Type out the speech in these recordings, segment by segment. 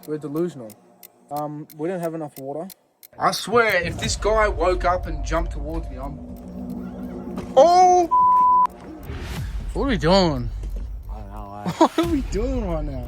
We're delusional. We don't have enough water. I swear, if this guy woke up and jumped towards me, Oh! What are we doing? I don't know. What are we doing right now?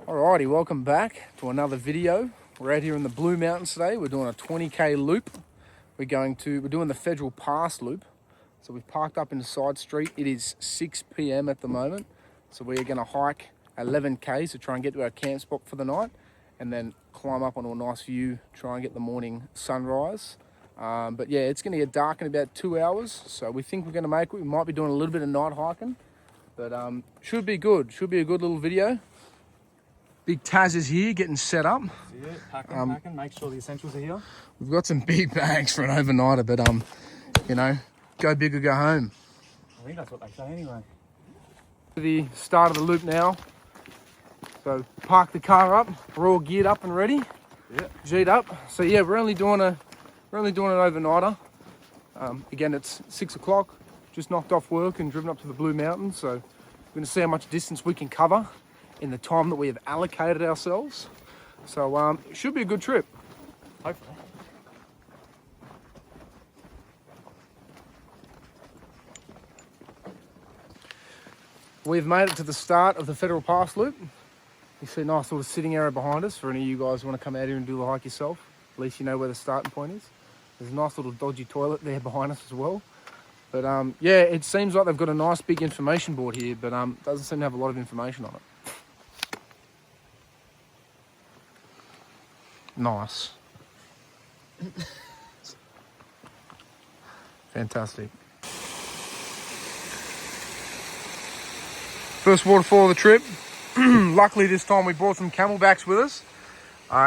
Alrighty, welcome back to another video. We're out here in the Blue Mountains today. We're doing a 20k loop. We're doing the Federal Pass loop. So we've parked up in the side street. It is 6 p.m. at the moment. So we are going to hike 11k to try and get to our camp spot for the night, and then climb up onto a nice view, try and get the morning sunrise. But yeah, it's going to get dark in about 2 hours. So we think we're going to make it. We might be doing a little bit of night hiking, but should be good. Should be a good little video. Big Taz is here getting set up. See it? Packing, make sure the essentials are here. We've got some big bags for an overnighter, but you know, go big or go home. I think that's what they say anyway. The start of the loop now. So park the car up. We're all geared up and ready. Yeah. G'd up. So yeah, we're only doing an overnighter. Again, it's 6 o'clock. Just knocked off work and driven up to the Blue Mountains. So we're going to see how much distance we can cover in the time that we have allocated ourselves. So it should be a good trip. Hopefully. We've made it to the start of the Federal Pass loop. You see a nice little sitting area behind us for any of you guys who want to come out here and do the hike yourself. At least you know where the starting point is. There's a nice little dodgy toilet there behind us as well. But yeah, it seems like they've got a nice big information board here, but doesn't seem to have a lot of information on it. Nice. Fantastic. First waterfall of the trip. Luckily this time we brought some camelbacks with us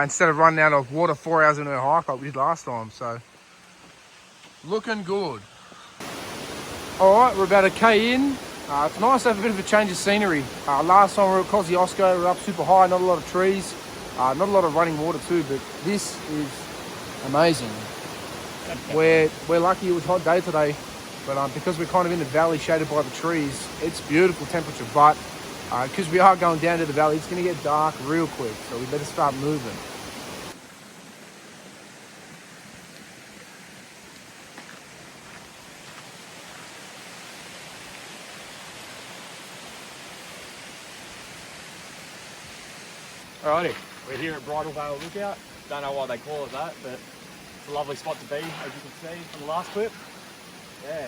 instead of running out of water 4 hours into our hike like we did last time. So looking good. All right, we're about a K in. It's nice to have a bit of a change of scenery. Last time we were at Kosciuszko, we were up super high, not a lot of trees, not a lot of running water too, but this is amazing. We're lucky it was a hot day today, but because we're kind of in the valley shaded by the trees, it's beautiful temperature, but because we are going down to the valley, it's going to get dark real quick, so we better start moving. Alrighty, we're here at Bridal Veil Lookout. Don't know why they call it that, but it's a lovely spot to be, as you can see from the last clip. Yeah,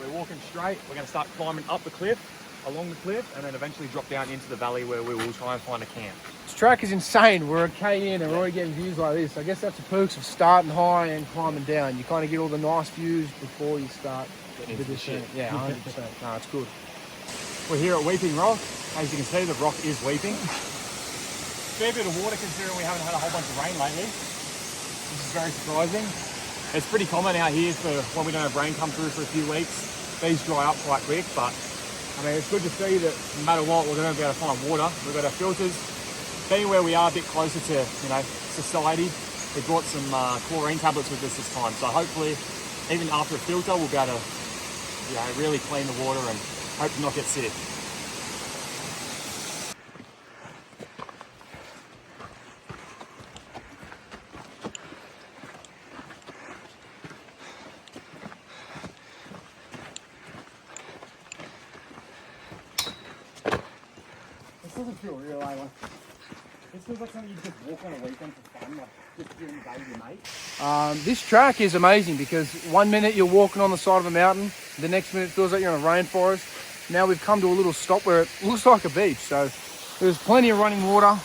we're walking straight. We're going to start climbing up the cliff, along the cliff, and then eventually drop down into the valley where we will try and find a camp. This track is insane. We're a K in and we're already getting views like this. I guess that's the perks of starting high and climbing down. You kind of get all the nice views before you start the descent. Yeah, 100%. No, it's good. We're here at Weeping Rock. As you can see, the rock is weeping. Fair bit of water considering we haven't had a whole bunch of rain lately. This is very surprising. It's pretty common out here for when we don't have rain come through for a few weeks. These dry up quite quick, but I mean, it's good to see that no matter what, we're going to be able to find water. We've got our filters. Being where we are a bit closer to, you know, society, we brought some chlorine tablets with us this time. So hopefully, even after a filter, we'll be able to, you know, really clean the water and hope to not get sick. This doesn't feel real, like this feels like something you just walk on a weekend for fun, like just during the day with your mate. This track is amazing because 1 minute you're walking on the side of a mountain, the next minute it feels like you're in a rainforest. Now we've come to a little stop where it looks like a beach, so there's plenty of running water.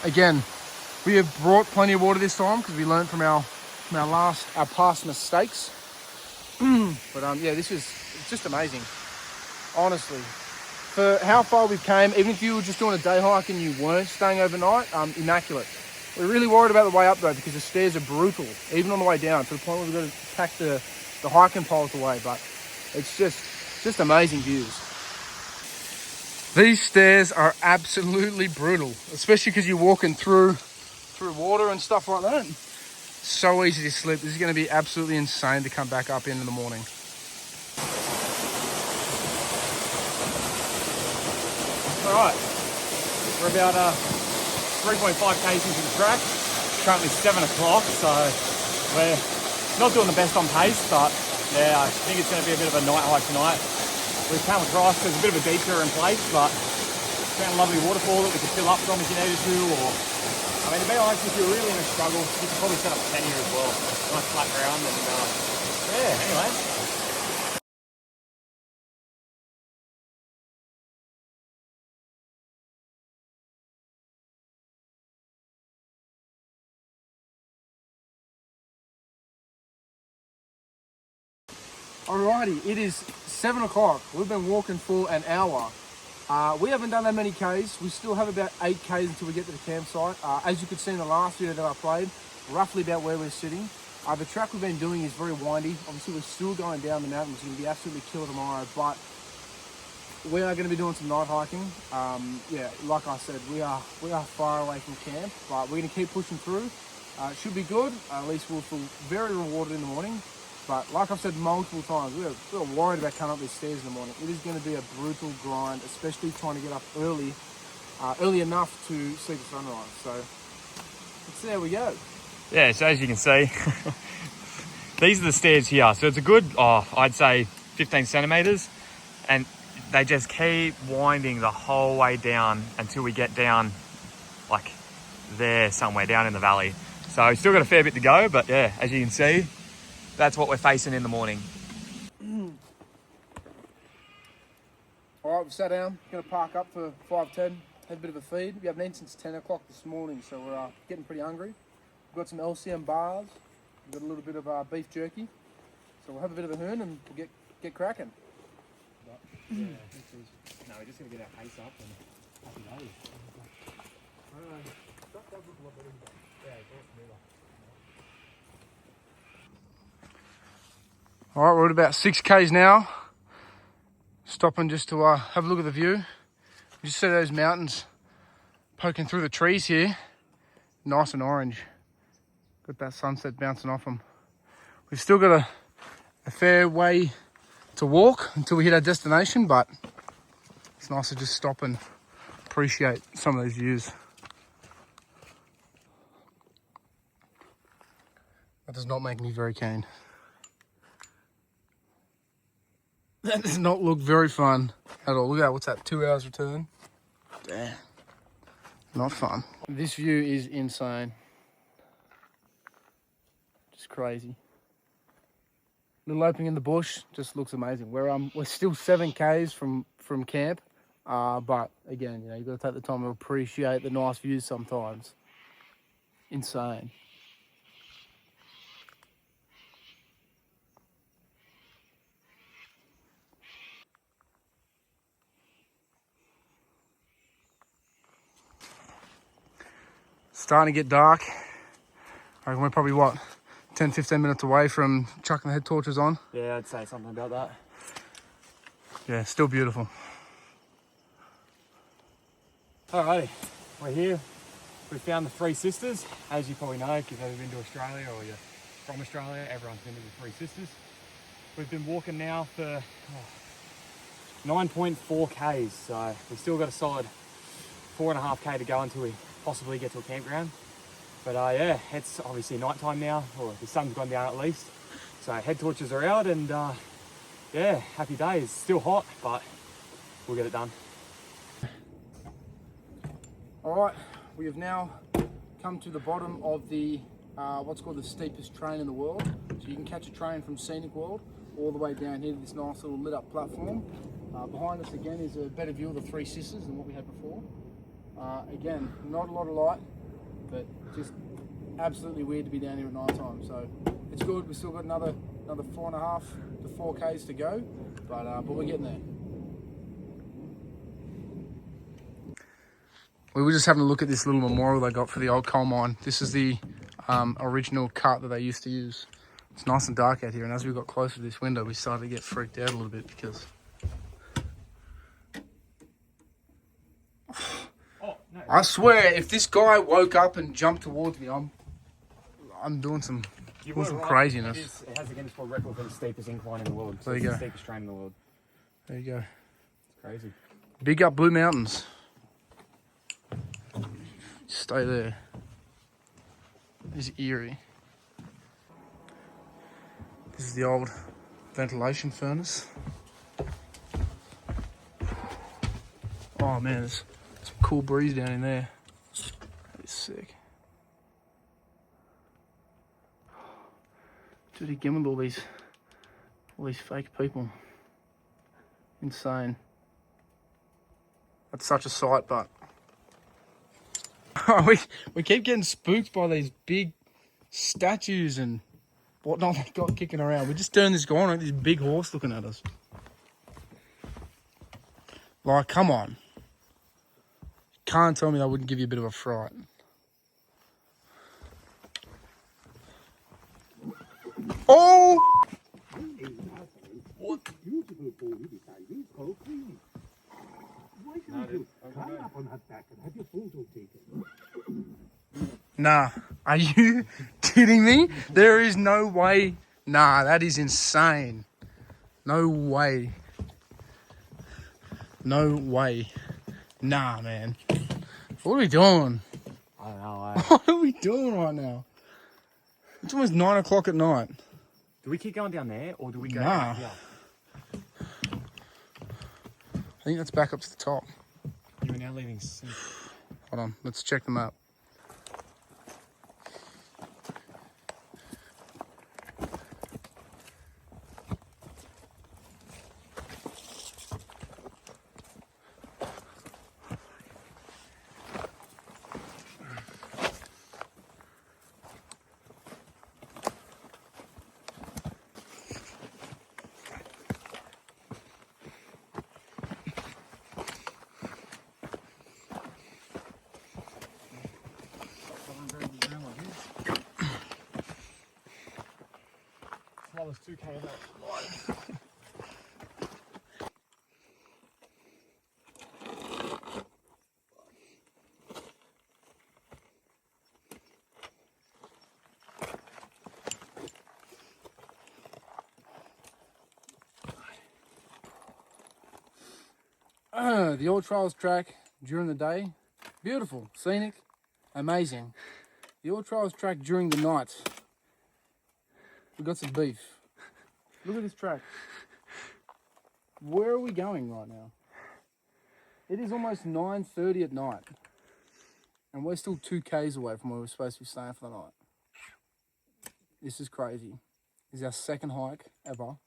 Again, we have brought plenty of water this time because we learned from our past mistakes. But yeah, it's just amazing, honestly. For how far we've came, even if you were just doing a day hike and you weren't staying overnight, immaculate. We're really worried about the way up though because the stairs are brutal, even on the way down, to the point where we've got to pack the hiking poles away, but it's just amazing views. These stairs are absolutely brutal, especially because you're walking through water and stuff like that. So easy to slip. This is going to be absolutely insane to come back up in the morning. Alright, we're about 3.5 k's into the track. Currently 7 o'clock, so we're not doing the best on pace, but yeah, I think it's going to be a bit of a night hike tonight. We've come across, there's a bit of a detour in place, but found a lovely waterfall that we could fill up from if you needed to, or I mean, to be honest, if you're really in a struggle, you could probably set up a tent here as well. Nice flat ground, and yeah, anyway. Alrighty, it is 7 o'clock. We've been walking for an hour. We haven't done that many Ks. We still have about 8 Ks until we get to the campsite. As you could see in the last video that I played, roughly about where we're sitting. The track we've been doing is very windy. Obviously, we're still going down the mountain, which is going to be absolutely killer tomorrow, but we are going to be doing some night hiking. Yeah, like I said, we are far away from camp, but we're going to keep pushing through. It should be good. At least we'll feel very rewarded in the morning. But like I've said multiple times, we're worried about coming up these stairs in the morning. It is going to be a brutal grind, especially trying to get up early enough to see the sunrise. So let's see how we go. Yeah, so as you can see, these are the stairs here. So it's a good, I'd say 15 centimeters, and they just keep winding the whole way down until we get down like there somewhere down in the valley. So still got a fair bit to go, but yeah, as you can see, that's what we're facing in the morning. All right, we've sat down, going to park up for 5:10, have a bit of a feed. We haven't eaten since 10 o'clock this morning, so we're getting pretty hungry. We've got some LCM bars, we've got a little bit of beef jerky, so we'll have a bit of a hoon and we'll get cracking. Yeah, no, we're just going to get our pace up and happy days. All right, we're at about 6 Ks now. Stopping just to have a look at the view. You just see those mountains poking through the trees here. Nice and orange. Got that sunset bouncing off them. We've still got a fair way to walk until we hit our destination, but it's nice to just stop and appreciate some of those views. That does not make me very keen. That does not look very fun at all. Look at that, what's that, 2 hours return? Damn, not fun. This view is insane. Just crazy. Little opening in the bush, just looks amazing. We're still 7 Ks from camp, but again, you've got to take the time to appreciate the nice views sometimes. Insane. Starting to get dark. I reckon we're probably, 10-15 minutes away from chucking the head torches on. Yeah, I'd say something about that. Yeah, still beautiful. Alrighty, we're here. We found the Three Sisters. As you probably know, if you've ever been to Australia or you're from Australia, everyone's been to the Three Sisters. We've been walking now for 9.4 Ks, so we've still got a solid 4.5 K to go until we possibly get to a campground. But yeah, it's obviously nighttime now, or the sun's gone down at least. So head torches are out and yeah, happy days. Still hot, but we'll get it done. All right, we have now come to the bottom of the what's called the steepest train in the world. So you can catch a train from Scenic World all the way down here to this nice little lit up platform. Behind us again is a better view of the Three Sisters than what we had before. Again, not a lot of light, but just absolutely weird to be down here at night time. So it's good. We've still got another 4.5 to 4 Ks to go, but we're getting there. We were just having a look at this little memorial they got for the old coal mine. This is the original cart that they used to use. It's nice and dark out here, and as we got closer to this window, we started to get freaked out a little bit because I swear, if this guy woke up and jumped towards me, I'm doing some craziness. It has a Guinness World Record for the steepest incline in the world. There you go. The steepest train in the world. There you go. It's crazy. Big up Blue Mountains. Stay there. This is eerie. This is the old ventilation furnace. Oh man, there's some cool breeze down in there. That is sick. Dude, again with all these fake people. Insane. That's such a sight, but we keep getting spooked by these big statues and whatnot they've got kicking around. We just turned this guy on, this big horse looking at us. Like, come on. Can't tell me that wouldn't give you a bit of a fright. Oh! What? Beautiful pony beside you is called Queenie. Why don't you climb up on her back and have your photo taken? Nah, are you kidding me? There is no way. Nah, that is insane. No way. No way. Nah, man. What are we doing? I don't know. What are we doing right now? It's almost 9 o'clock at night. Do we keep going down there or do we go Nah. down here? I think that's back up to the top. You're now leaving sync. Hold on, let's check the map. Well, there's 2K of that. The Old Trails track during the day, beautiful, scenic, amazing. The Old Trails track during the night, we got some beef. Look at this track. Where are we going right now? It is almost 9:30 at night, and we're still 2Ks away from where we're supposed to be staying for the night. This is crazy. This is our second hike ever.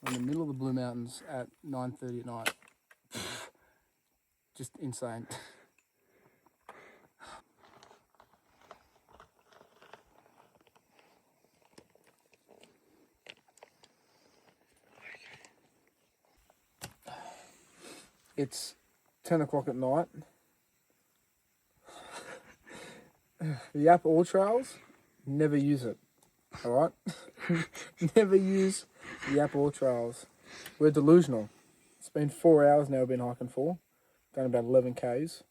We're in the middle of the Blue Mountains at 9:30 at night. Just insane. It's 10 o'clock at night. The Yap All Trails, never use it. Alright? Never use the Yap All Trails. We're delusional. It's been 4 hours now we've been hiking for. Done about 11 Ks.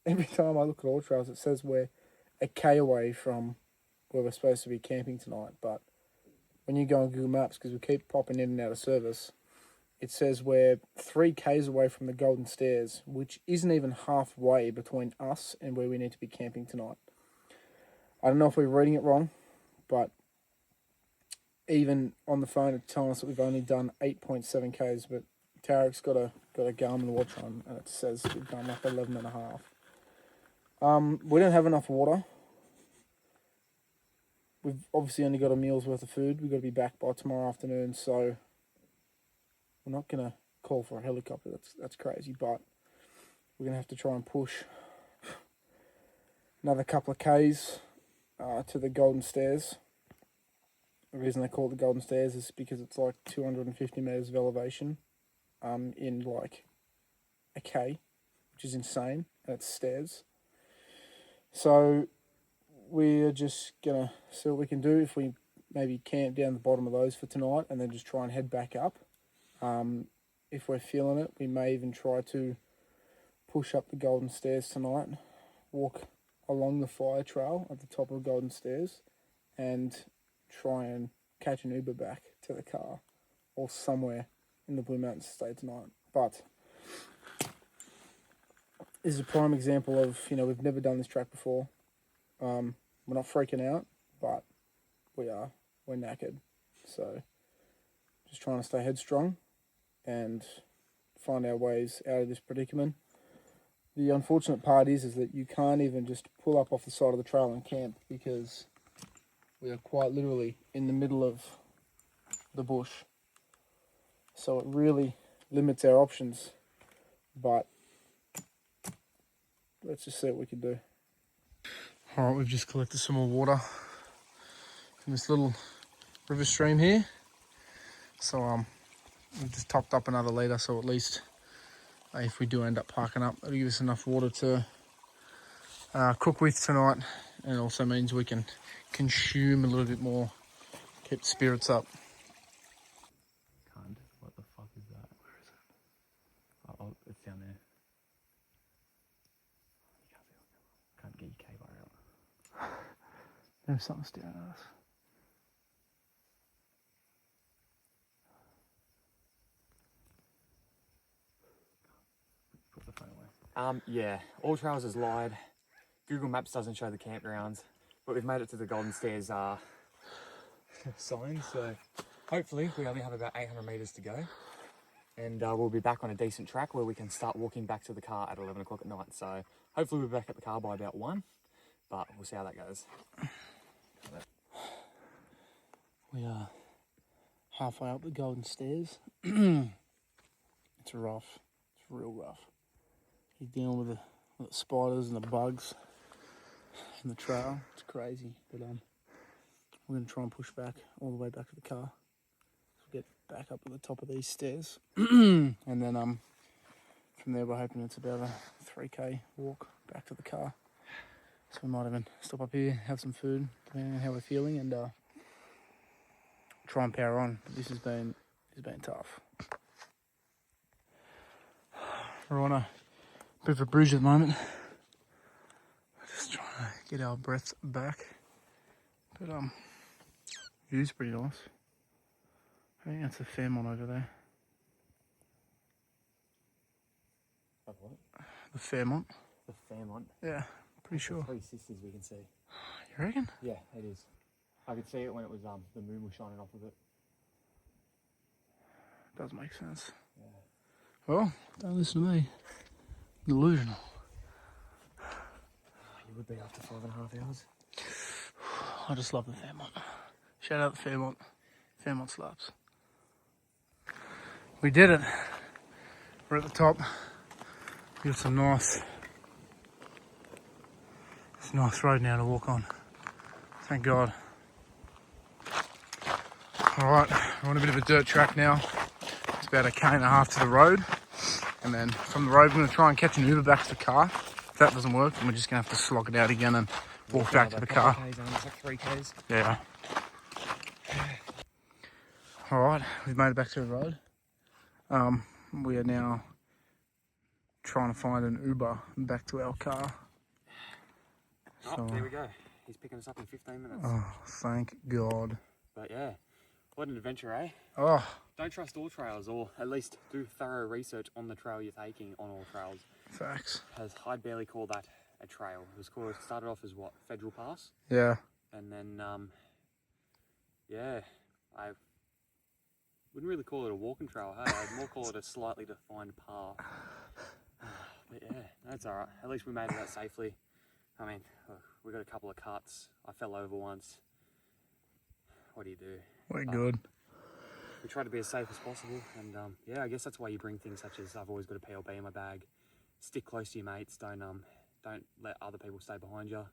Every time I look at All Trails, it says we're a K away from where we're supposed to be camping tonight. But when you go on Google Maps, because we keep popping in and out of service, it says we're 3 Ks away from the Golden Stairs, which isn't even halfway between us and where we need to be camping tonight. I don't know if we're reading it wrong, but even on the phone it's telling us that we've only done 8.7 Ks, but Tarek's got a Garmin watch on and it says we've done like 11 and a half. We don't have enough water. We've obviously only got a meal's worth of food. We've got to be back by tomorrow afternoon, so we're not going to call for a helicopter. That's crazy, but we're going to have to try and push another couple of Ks to the Golden Stairs. The reason they call it the Golden Stairs is because it's like 250 metres of elevation in like a K, which is insane, and it's stairs. So we're just going to see what we can do if we maybe camp down the bottom of those for tonight and then just try and head back up. If we're feeling it, we may even try to push up the Golden Stairs tonight, walk along the fire trail at the top of the Golden Stairs and try and catch an Uber back to the car or somewhere in the Blue Mountains to stay tonight. But is a prime example of, we've never done this track before. We're not freaking out, but we are. We're knackered. So just trying to stay headstrong and find our ways out of this predicament. The unfortunate part is that you can't even just pull up off the side of the trail and camp, because we are quite literally in the middle of the bush. So it really limits our options, but let's just see what we can do. All right, we've just collected some more water from this little river stream here. So we've just topped up another litre, so at least if we do end up parking up, it'll give us enough water to cook with tonight, and it also means we can consume a little bit more, keep the spirits up. What the fuck is that? Where is it? Oh, it's down there. You can't see it. Can't get your K-bar out. There's something staring at us. Put the phone away. Yeah, All Trails has lied. Google Maps doesn't show the campgrounds, but we've made it to the Golden Stairs sign, so hopefully we only have about 800 metres to go, and we'll be back on a decent track where we can start walking back to the car at 11 o'clock at night. So hopefully we'll be back at the car by about 1, but we'll see how that goes. We are halfway up the Golden Stairs. It's rough. It's real rough. You're dealing with the spiders and the bugs in the trail. It's crazy, but we're going to try and push back all the way back to the car. So we'll get back up at the top of these stairs. And then from there we're hoping it's about a 3k walk back to the car. So we might even stop up here, have some food, depending on how we're feeling, and try and power on. But this has been tough. We're on a bit of a bridge at the moment. Just trying to get our breaths back. But view's pretty nice. I think that's the Fairmont over there. Of what? The Fairmont. The Fairmont. Yeah, pretty sure. 3 sisters we can see. You reckon? Yeah, it is. I could see it when it was the moon was shining off of it. Does make sense. Yeah. Well, don't listen to me. Delusional. You would be after 5.5 hours. I just love the Fairmont. Shout out the Fairmont. Fairmont slaps. We did it. We're at the top. We got some nice road now to walk on. Thank God. Alright, we're on a bit of a dirt track now. It's about 1.5 k's to the road. And then from the road we're going to try and catch an Uber back to the car. If that doesn't work, then we're just going to have to slog it out again and walk back to the car. It's like 3 k's. Yeah. Alright, we've made it back to the road. We are now trying to find an Uber back to our car. Oh, there we go. He's picking us up in 15 minutes. Oh, thank God. But yeah, what an adventure, eh? Oh, Don't trust all trails, or at least do thorough research on the trail you're taking on All Trails. facts. As I'd barely call that a trail. It started off as what, Federal Pass? Yeah. And then, yeah, I wouldn't really call it a walking trail, hey? I'd more call it a slightly defined path. But yeah, that's alright. At least we made it out safely. I mean, we got a couple of cuts. I fell over once. What do you do? We're good. We try to be as safe as possible, and yeah, I guess that's why you bring things such as I've always got a PLB in my bag. Stick close to your mates. Don't let other people stay behind you.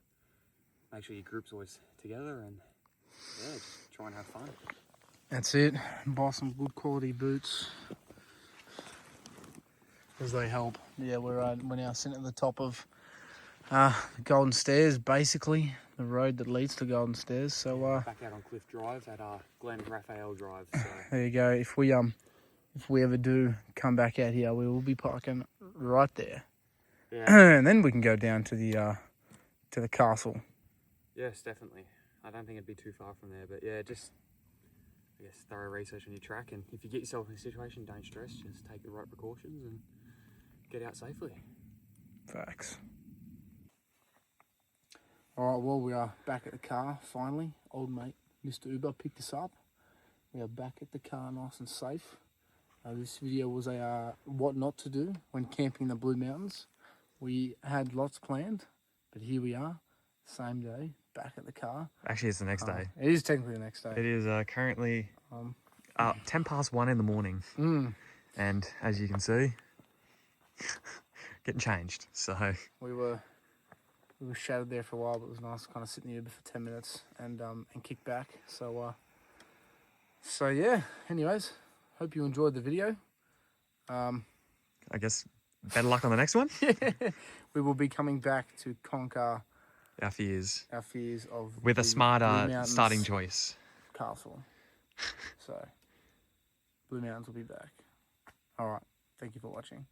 Make sure your group's always together, and yeah, just try and have fun. That's it. Buy some good quality boots, because they help. Yeah, we're now sitting at the top of the Golden Stairs, basically the road that leads to Golden Stairs. So Back out on Cliff Drive at Glen Raphael Drive. So. there you go. If we ever do come back out here, we will be parking right there. Yeah. And then we can go down to the castle. Yes, definitely. I don't think it'd be too far from there, but yeah, just I guess thorough research on your track, and if you get yourself in a situation, don't stress. Just take the right precautions and get out safely. Facts. All right, well, we are back at the car finally. Old mate, Mr. Uber, picked us up. We are back at the car, nice and safe. This video was a what not to do when camping in the Blue Mountains. We had lots planned, but here we are, same day, back at the car. Actually, it's the next day. It is technically the next day. It is currently 10 past 1 in the morning. And as you can see, getting changed. So We were shattered there for a while, but it was nice to kind of sit in the Uber for 10 minutes and kick back. So yeah, anyways, hope you enjoyed the video. I guess better luck on the next one. We will be coming back to conquer Our fears. our fears of With a the Blue smarter Mountains starting choice. castle. So, Blue Mountains will be back. All right, thank you for watching.